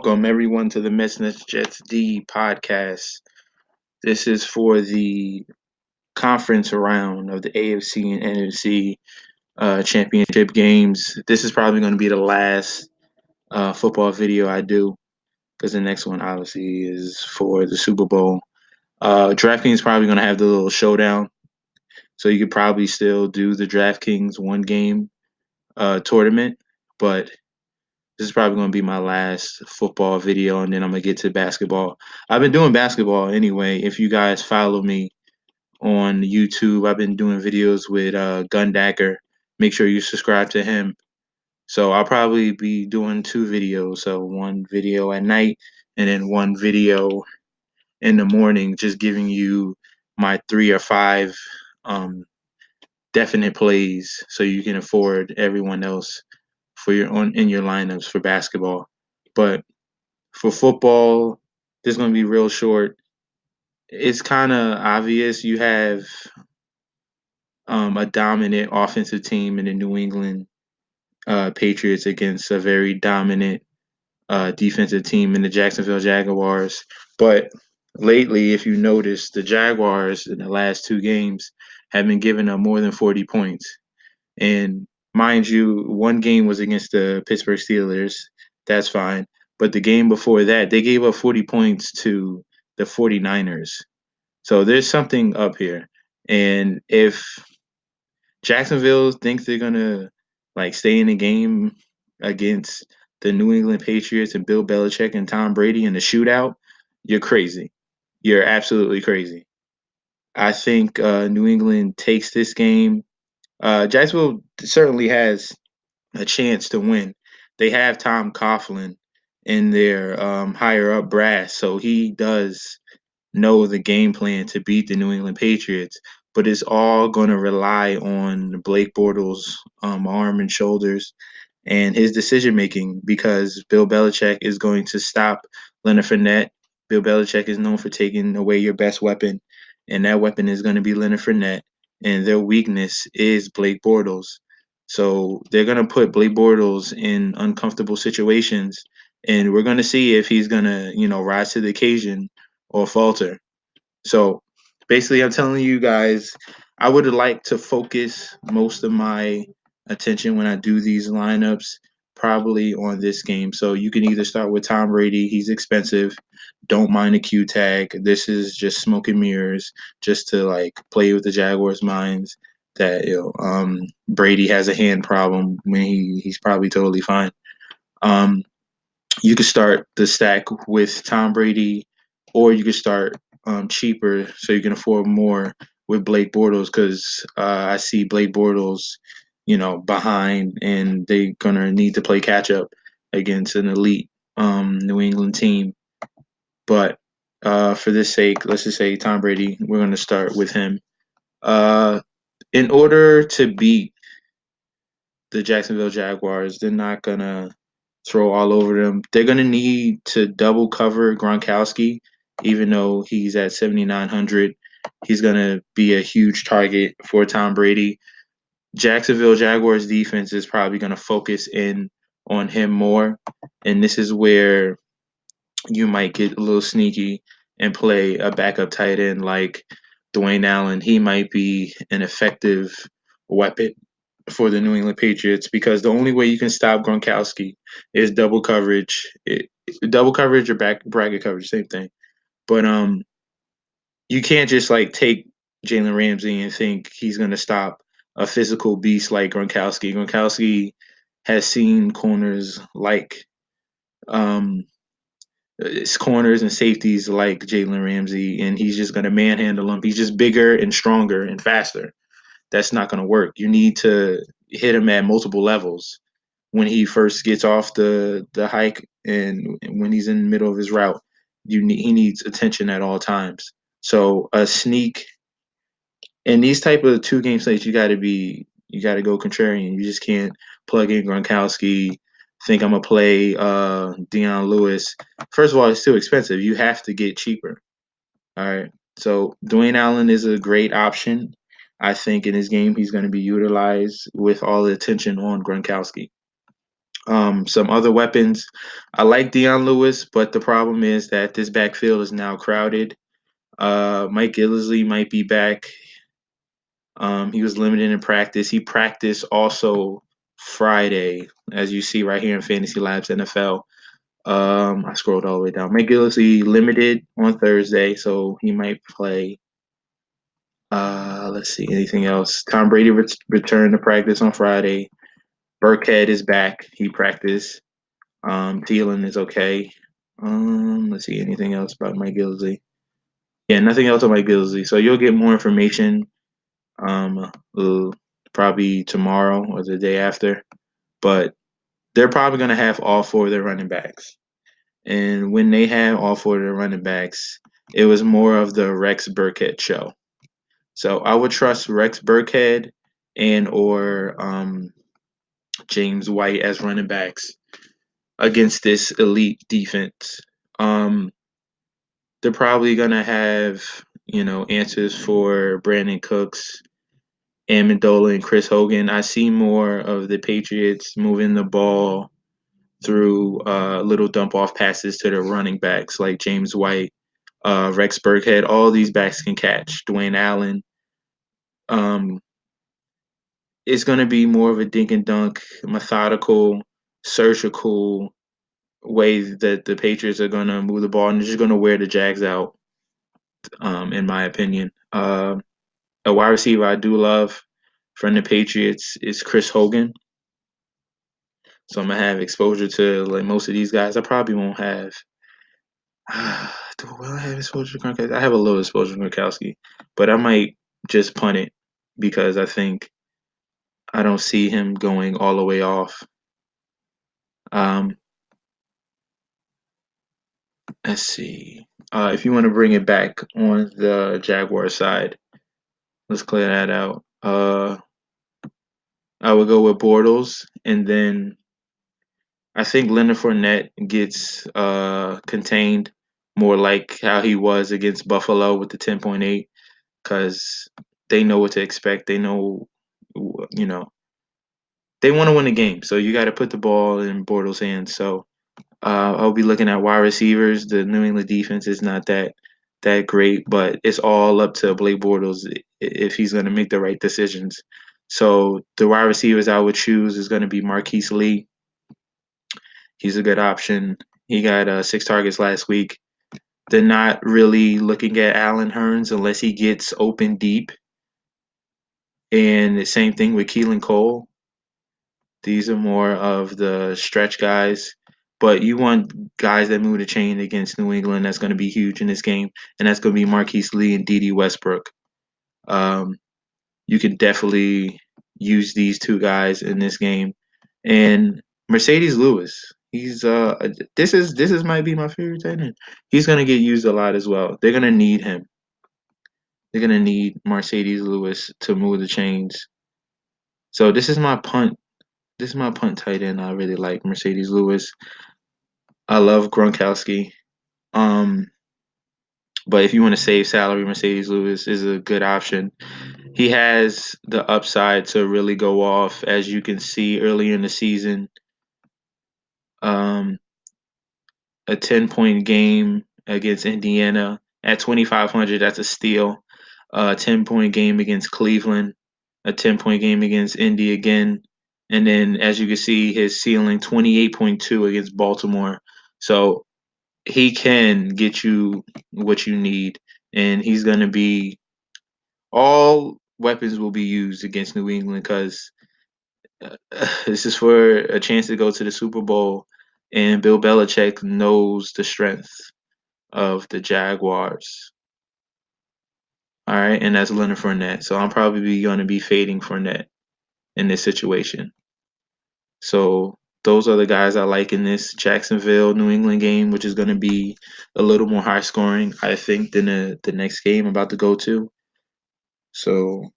Welcome everyone to the Mets Nets Jets D podcast. This is for the conference round of the AFC and NFC championship games. This is probably going to be the last football video I do because the next one obviously is for the Super Bowl. DraftKings is probably going to have the little showdown, so you could probably still do the DraftKings one game tournament, but this is probably going to be my last football video, and then I'm going to get to basketball. I've been doing basketball anyway. If you guys follow me on YouTube, I've been doing videos with Gun Dagger. Make sure you subscribe to him. So I'll probably be doing two videos. So one video at night and then one video in the morning, just giving you my 3 or 5 definite plays so you can afford everyone else for your own in your lineups for basketball. But for football, this is going to be real short. It's kind of obvious you have a dominant offensive team in the New England Patriots against a very dominant defensive team in the Jacksonville Jaguars. But lately, if you notice, the Jaguars in the last 2 games have been giving up more than 40 points. And mind you, one game was against the Pittsburgh Steelers. That's fine. But the game before that, they gave up 40 points to the 49ers. So there's something up here. And if Jacksonville thinks they're going to like stay in the game against the New England Patriots and Bill Belichick and Tom Brady in the shootout, you're crazy. You're absolutely crazy. I think New England takes this game. Jacksonville certainly has a chance to win. They have Tom Coughlin in their higher up brass, so he does know the game plan to beat the New England Patriots. But it's all going to rely on Blake Bortles' arm and shoulders and his decision making because Bill Belichick is going to stop Leonard Fournette. Bill Belichick is known for taking away your best weapon, and that weapon is going to be Leonard Fournette. And their weakness is Blake Bortles. So they're going to put Blake Bortles in uncomfortable situations, and we're going to see if he's going to, rise to the occasion or falter. So basically, I'm telling you guys, I would like to focus most of my attention when I do these lineups probably on this game. So you can either start with Tom Brady. He's expensive. Don't mind the Q tag. This is just smoke and mirrors just to like play with the Jaguars' minds that Brady has a hand problem when he's probably totally fine. You could start the stack with Tom Brady, or you could start cheaper so you can afford more with Blake Bortles because I see Blake Bortles, behind, and they're gonna need to play catch up against an elite New England team. But for this sake, let's just say Tom Brady. We're gonna start with him. In order to beat the Jacksonville Jaguars, they're not gonna throw all over them. They're going to need to double cover Gronkowski, even though he's at 7,900. He's going to be a huge target for Tom Brady. Jacksonville Jaguars defense is probably going to focus in on him more. And this is where you might get a little sneaky and play a backup tight end like Dwayne Allen. He might be an effective weapon for the New England Patriots because the only way you can stop Gronkowski is double coverage, double coverage or bracket coverage, same thing. But you can't just like take Jalen Ramsey and think he's going to stop a physical beast like Gronkowski. Gronkowski has seen corners like corners and safeties like Jalen Ramsey, and he's just going to manhandle him. He's just bigger and stronger and faster. That's not going to work. You need to hit him at multiple levels when he first gets off the hike and when he's in the middle of his route. He needs attention at all times. So a sneak in these type of 2 game slates, you got to go contrarian. You just can't plug in Gronkowski. Think I'm gonna play Deion Lewis. First of all, it's too expensive. You have to get cheaper. All right. So Dwayne Allen is a great option. I think in his game he's going to be utilized with all the attention on Gronkowski. Some other weapons. I like Dion Lewis, but the problem is that this backfield is now crowded. Mike Gillisley might be back. He was limited in practice. He practiced also Friday, as you see right here in Fantasy Labs NFL. I scrolled all the way down. Mike Gillisley limited on Thursday, so he might play. Let's see, anything else? Tom Brady returned to practice on Friday. Burkhead is back. He practiced. Thielen is okay. Let's see, anything else about Mike Gillisley? Yeah, nothing else on Mike Gillisley. So you'll get more information uh, probably tomorrow or the day after. But they're probably going to have all four of their running backs. And when they had all four of their running backs, it was more of the Rex Burkhead show. So I would trust Rex Burkhead and or James White as running backs against this elite defense. Um, they're probably gonna have answers for Brandon Cooks, Amendola, and Chris Hogan. I see more of the Patriots moving the ball through little dump off passes to their running backs like James White, Rex Burkhead. All these backs can catch. Dwayne Allen. Um, it's going to be more of a dink and dunk, methodical, surgical way that the Patriots are going to move the ball, and they're just going to wear the Jags out, in my opinion. A wide receiver I do love from the Patriots is Chris Hogan. So I'm gonna have exposure to like most of these guys. I probably won't have. Will I have exposure to Gronkowski? I have a little exposure to Gronkowski, but I might just punt it because I don't see him going all the way off. Um, let's see. If you want to bring it back on the Jaguar side, let's clear that out. I would go with Bortles, and then I think Leonard Fournette gets contained more like how he was against Buffalo with the 10.8 because they know what to expect. They know, you know, they want to win the game. So you got to put the ball in Bortles' hands. So I'll be looking at wide receivers. The New England defense is not that great, but it's all up to Blake Bortles if he's going to make the right decisions. So the wide receivers I would choose is going to be Marquise Lee. He's a good option. He got 6 targets last week. They're not really looking at Allen Hurns unless he gets open deep. And the same thing with Keelan Cole. These are more of the stretch guys. But you want guys that move the chain against New England. That's going to be huge in this game. And that's going to be Marquise Lee and D.D. Westbrook. Um, you can definitely use these two guys in this game. And Mercedes Lewis. He's this is might be my favorite tight end. He's gonna get used a lot as well. They're gonna need him. They're gonna need Mercedes Lewis to move the chains. So this is my punt. This is my punt tight end. I really like Mercedes Lewis. I love Gronkowski. Um, but if you want to save salary, Mercedes Lewis is a good option. He has the upside to really go off, as you can see earlier in the season. Um, a 10-point game against Indiana at 2,500. That's a steal. A 10-point game against Cleveland. A 10-point game against Indy again. And then, as you can see, his ceiling 28.2 against Baltimore. So he can get you what you need. And he's going to be all weapons will be used against New England because this is for a chance to go to the Super Bowl. And Bill Belichick knows the strength of the Jaguars. All right, and that's Leonard Fournette. So I'm probably going to be fading Fournette in this situation. So those are the guys I like in this Jacksonville New England game, which is going to be a little more high scoring, I think, than the next game I'm about to go to. So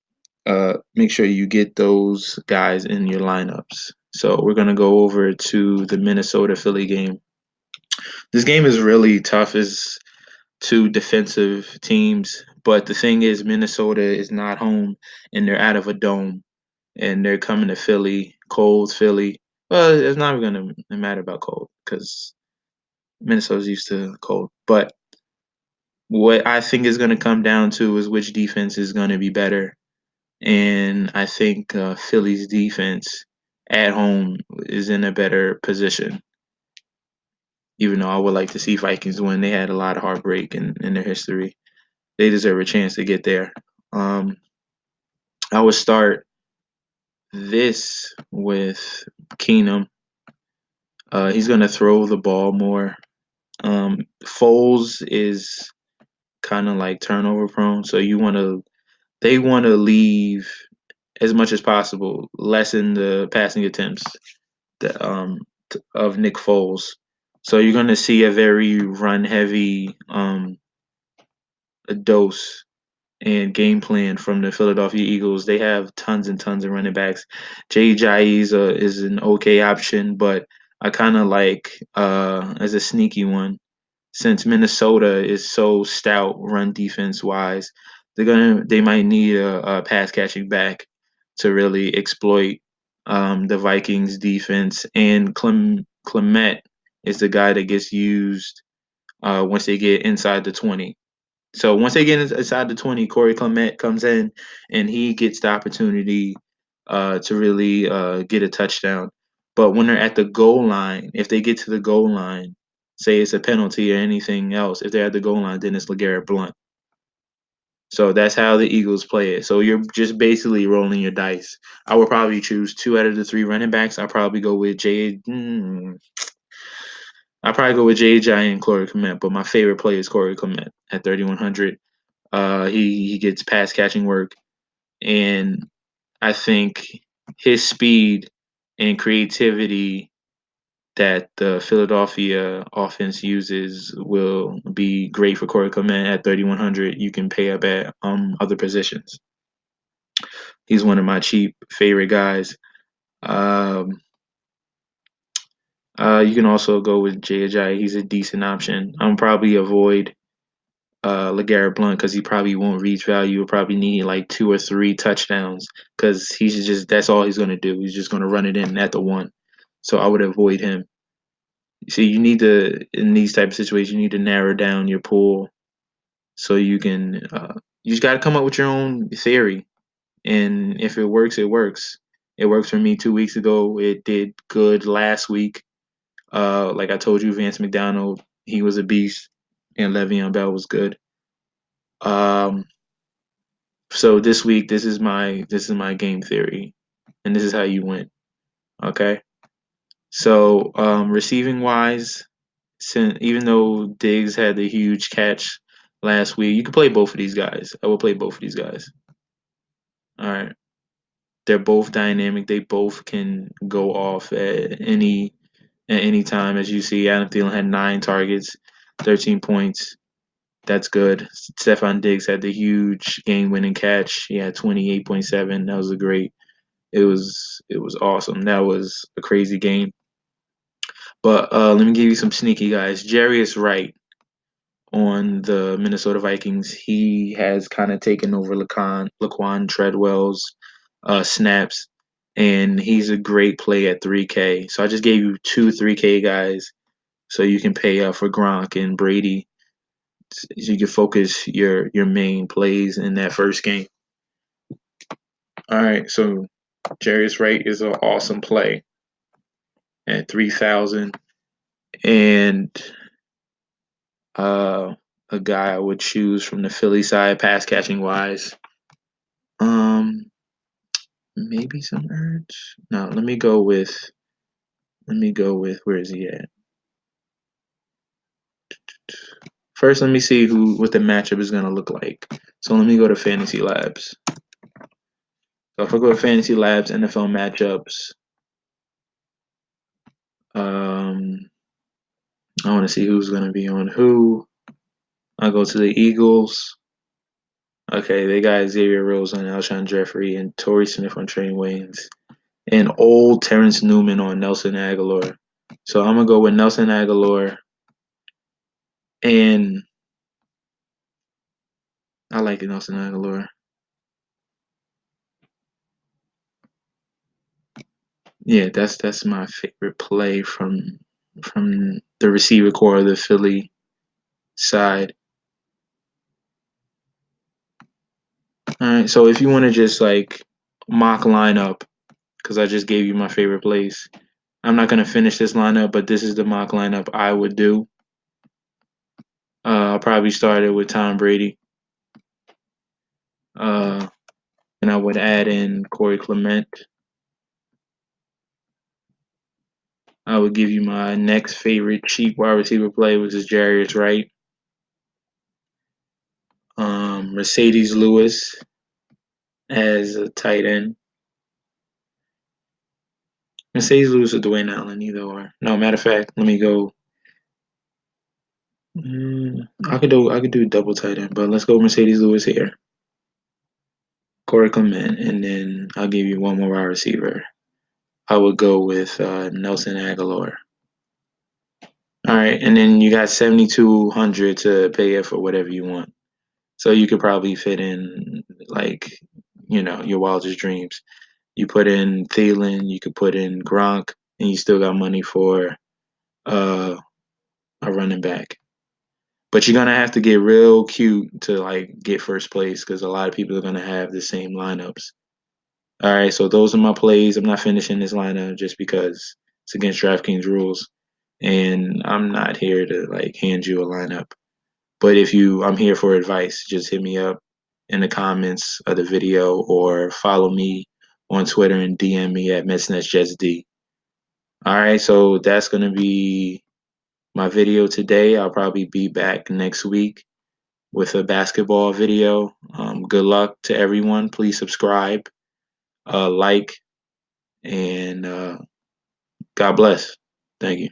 make sure you get those guys in your lineups. So we're going to go over to the Minnesota Philly game. This game is really tough. It's two defensive teams. But the thing is, Minnesota is not home and they're out of a dome and they're coming to Philly, cold Philly. Well, it's not going to matter about cold because Minnesota's used to cold. But what I think is going to come down to is which defense is going to be better. And I think Philly's defense at home is in a better position. Even though I would like to see Vikings win, they had a lot of heartbreak in their history. They deserve a chance to get there. Um, I would start this with Keenum. He's going to throw the ball more. Foles is kind of like turnover prone, so they want to leave as much as possible, lessen the passing attempts the, of Nick Foles. So you're going to see a very run heavy dose and game plan from the Philadelphia Eagles. They have tons and tons of running backs. Jay Jai is an okay option, but I kind of like as a sneaky one since Minnesota is so stout run defense wise. They might need a pass catching back to really exploit the Vikings defense. And Clement is the guy that gets used once they get inside the 20. So once they get inside the 20, Corey Clement comes in and he gets the opportunity to really get a touchdown. But when they're at the goal line, if they get to the goal line, say it's a penalty or anything else, if they're at the goal line, then it's LeGarrette Blunt. So that's how the Eagles play it. So you're just basically rolling your dice. I would probably choose two out of the three running backs. I'll probably go with I'll probably go with Jay and Corey Clement, but my favorite player is Corey Clement at 3,100. He gets pass catching work, and I think his speed and creativity that the Philadelphia offense uses will be great for Corey Clement at 3,100. You can pay up at other positions. He's one of my cheap favorite guys. Um, you can also go with Jay Ajayi. He's a decent option. I'm probably avoid LeGarrette Blunt because he probably won't reach value. He'll probably need like two or three touchdowns because he's just that's all he's going to do. He's just going to run it in at the one. So I would avoid him. See, you need to in these type of situations, you need to narrow down your pool so you can. You just got to come up with your own theory, and if it works, it works. It worked for me 2 weeks ago. It did good last week. Like I told you, Vance McDonald, he was a beast, and Le'Veon Bell was good. Um, So this week, this is my game theory, and this is how you win. Okay. So receiving wise, since even though Diggs had the huge catch last week, you could play both of these guys. I will play both of these guys. All right. They're both dynamic. They both can go off at any time. As you see, Adam Thielen had 9 targets, 13 points. That's good. Stephon Diggs had the huge game-winning catch. He had 28.7. That was a great. It was awesome. That was a crazy game. But let me give you some sneaky guys. Jarius Wright on the Minnesota Vikings. He has kind of taken over Laquan Treadwell's snaps, and he's a great play at 3K. So I just gave you two 3K guys, so you can pay for Gronk and Brady. So you can focus your main plays in that first game. All right, so Jarius Wright is an awesome play at 3,000. And uh, a guy I would choose from the Philly side, pass catching wise. Um, maybe some urge. No, let me go with where is he at? First, let me see what the matchup is gonna look like. So let me go to Fantasy Labs. So if I go to Fantasy Labs NFL matchups, um, I want to see who's gonna be on who. I'll go to the Eagles. Okay, they got Xavier Rose on Alshon Jeffrey and Torrey Smith on Trey Waynes. And old Terrence Newman on Nelson Aguilar. So I'm gonna go with Nelson Aguilar, and I like Nelson Aguilar. Yeah, that's my favorite play from the receiver core of the Philly side. All right, so if you want to just like mock lineup, because I just gave you my favorite plays, I'm not gonna finish this lineup, but this is the mock lineup I would do. I'll probably start it with Tom Brady. Uh, and I would add in Corey Clement. I would give you my next favorite cheap wide receiver play, which is Jarius Wright. Mercedes Lewis as a tight end. Mercedes Lewis or Dwayne Allen, either or. No, matter of fact, let me go. I could do double tight end, but let's go Mercedes Lewis here. Corey Clement, and then I'll give you one more wide receiver. I would go with Nelson Aguilar. All right, and then you got 7,200 to pay it for whatever you want. So you could probably fit in like, your wildest dreams. You put in Thielen, you could put in Gronk, and you still got money for uh, a running back. But you're gonna have to get real cute to like get first place because a lot of people are gonna have the same lineups. All right, so those are my plays. I'm not finishing this lineup just because it's against DraftKings rules, and I'm not here to like hand you a lineup. But I'm here for advice. Just hit me up in the comments of the video or follow me on Twitter and DM me at MetsNetsJustD. All right, so that's gonna be my video today. I'll probably be back next week with a basketball video. Good luck to everyone. Please subscribe, like, and God bless. Thank you.